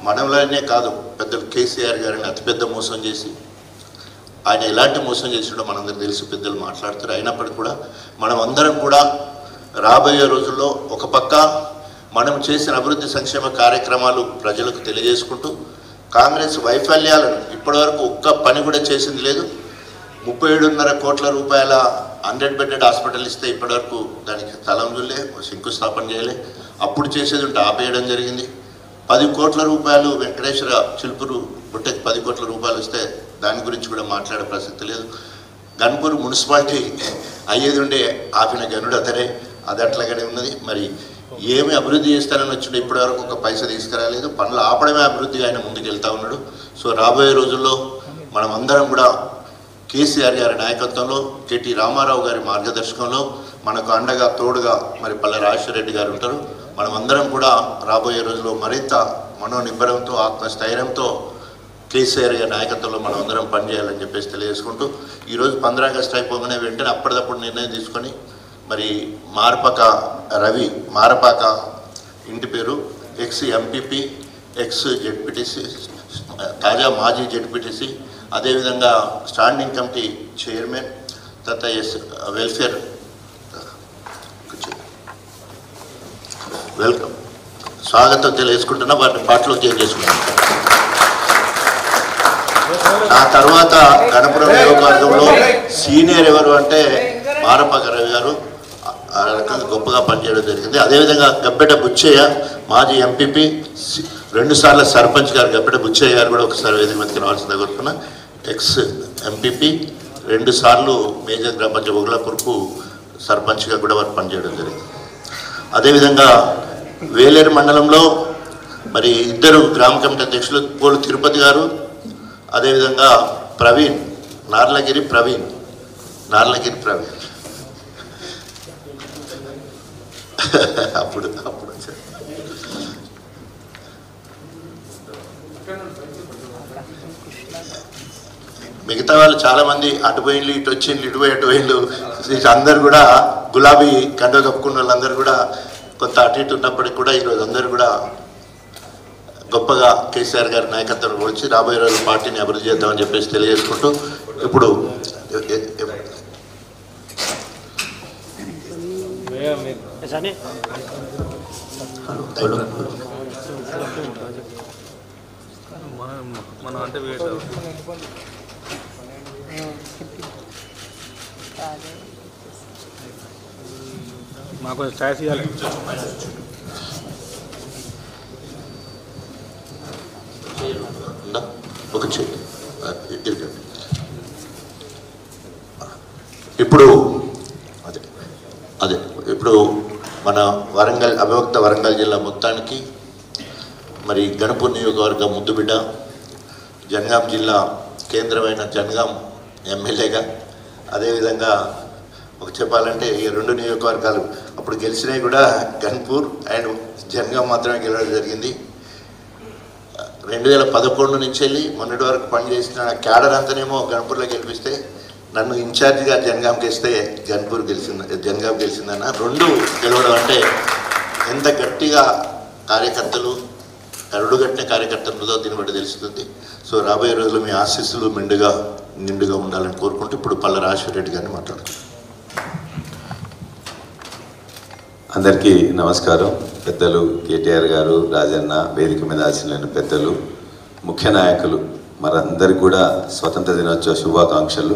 మనలోనే కాదు పెద్దలు కేసీఆర్ గారిని అతిపెద్ద మోసం చేసి ఆయన ఎలాంటి మోసం చేసిండో మనందరికీ తెలిసి పెద్దలు మాట్లాడుతారు. అయినప్పటికీ కూడా మనం అందరం కూడా రాబోయే రోజుల్లో ఒక పక్క మనం చేసిన అభివృద్ధి సంక్షేమ కార్యక్రమాలు ప్రజలకు తెలియజేసుకుంటూ కాంగ్రెస్ వైఫల్యాలను ఇప్పటివరకు ఒక్క పని కూడా చేసింది లేదు. 37.5 కోట్ల రూపాయల 100 బెడెడ్ హాస్పిటల్ ఇస్తే ఇప్పటివరకు దానికి తలంజులే శంకుస్థాపన చేయలే. అప్పుడు చేసేది ఉంటే ఆపేయడం జరిగింది. 10 కోట్ల రూపాయలు వెంకటేశ్వర చిలుపురు బుట్టకి 10 కోట్ల రూపాయలు వస్తే దాని గురించి కూడా మాట్లాడే ప్రసక్తి లేదు. గన్పూర్ మున్సిపాలిటీ అయ్యేది ఉండే ఆపిన గనుడు అతనే, అది అట్లాగనే ఉన్నది. మరి ఏమి అభివృద్ధి చేస్తానని వచ్చిండే ఇప్పటివరకు ఒక పైసా తీసుకురాలేదు. పనులు ఆపడమే అభివృద్ధిగా ఆయన ముందుకు వెళ్తూ ఉన్నాడు. సో రాబోయే రోజుల్లో మనం అందరం కూడా కేసీఆర్ గారి నాయకత్వంలో, కేటీ రామారావు గారి మార్గదర్శకంలో మనకు అండగా తోడుగా మరి పల్లె రాజశేఖర రెడ్డి గారు ఉంటారు. మనం అందరం కూడా రాబోయే రోజుల్లో మరింత మనోనిబ్బరంతో ఆత్మస్థైర్యంతో కేసీఆర్ గారి నాయకత్వంలో మనం అందరం పనిచేయాలని చెప్పేసి తెలియజేసుకుంటూ ఈరోజు 15 ఆగస్టు అయిపోగానే వెంటనే అప్పటిదప్పుడు నిర్ణయం తీసుకొని మరి మారపాక ఇంటి పేరు ఎక్స్ ఎంపీపీ ఎక్స్ జెడ్పీటీసీ తాజా మాజీ జెడ్పీటీసీ అదేవిధంగా స్టాండింగ్ కమిటీ చైర్మన్ తర్వాత వెల్ఫేర్ వెల్కమ్ స్వాగతం తెలియజేసుకుంటున్నా. వాటిని పాటలో చేంజ్ చేసుకుంటున్నాను. ఆ తర్వాత గణపురం నియోజకవర్గంలో సీనియర్ ఎవరు అంటే మారపాక రవి గారు ఆ రకంగా గొప్పగా పనిచేయడం జరిగింది. అదేవిధంగా గబ్బెట బుచ్చయ్య మాజీ ఎంపీపీ 2 సార్లు సర్పంచ్ గారు గబ్బెట బుచ్చయ్య గారు కూడా ఒకసారి వేదిక మీదకి రావాల్సిందిగా కోరుకున్నా. ఎక్స్ ఎంపీపీ 2 సార్లు మేజర్ గ్రామ పంచాయతీ బొగ్లాపూర్కు సర్పంచ్గా కూడా వారు పనిచేయడం జరిగింది. అదేవిధంగా వేలేరు మండలంలో మరి 2 గ్రామ కమిటీ అధ్యక్షులు పోలు తిరుపతి గారు, అదేవిధంగా ప్రవీణ్ నార్లగిరి ప్రవీణ్ అప్పుడు మిగతా వాళ్ళు చాలామంది అటుపోయిళ్ళు ఇటు వచ్చిండ్లు ఇటు పోయిండ్లు అందరు కూడా గులాబీ కండ కప్పుకున్న వాళ్ళందరూ కూడా కొంత అటు ఇటు ఉన్నప్పటికీ కూడా ఈరోజు అందరూ కూడా గొప్పగా కేసీఆర్ గారి నాయకత్వం వచ్చి రాబోయే రోజు పార్టీని అభివృద్ధి చేద్దామని చెప్పేసి తెలియజేసుకుంటూ ఇప్పుడు మాకు ఛాయ్ చేయాలి. ఒక ఇప్పుడు ఇప్పుడు మన వరంగల్ అవిభక్త వరంగల్ జిల్లా మొత్తానికి మరి గణపూర్ నియోజకవర్గ ముద్దుబిడ్డ, జనగాం జిల్లా కేంద్రమైన జనగాం ఎమ్మెల్యేగా, అదేవిధంగా ఒక చెప్పాలంటే ఈ 2 నియోజకవర్గాలు అప్పుడు గెలిచినవి కూడా గన్పూర్ అండ్ జనగాం మాత్రమే గెలవడం జరిగింది. 2011 నుంచి వెళ్ళి మొన్నటి వరకు పనిచేసిన క్యాడర్ అంతానేమో గన్పూర్లో గెలిపిస్తే నన్ను ఇన్ఛార్జిగా జనగాంకి ఇస్తే జనగాం గెలిచిందన్న 2 గెలవడం అంటే ఎంత గట్టిగా కార్యకర్తలు కరుడుగట్టిన కార్యకర్తలతో దీన్ని బట్టి తెలుస్తుంది. సో రాబోయే రోజుల్లో మీ ఆశీస్సులు నిండుగా ఉండాలని కోరుకుంటూ ఇప్పుడు పల్లె రాజశేఖర రెడ్డి గారిని మాట్లాడుతున్నాను. అందరికీ నమస్కారం. పెద్దలు కేటీఆర్ గారు, రాజన్న, వేదిక మీద ఆశీలైన పెద్దలు, ముఖ్య నాయకులు, మరందరికీ కూడా స్వతంత్ర దినోత్సవ శుభాకాంక్షలు.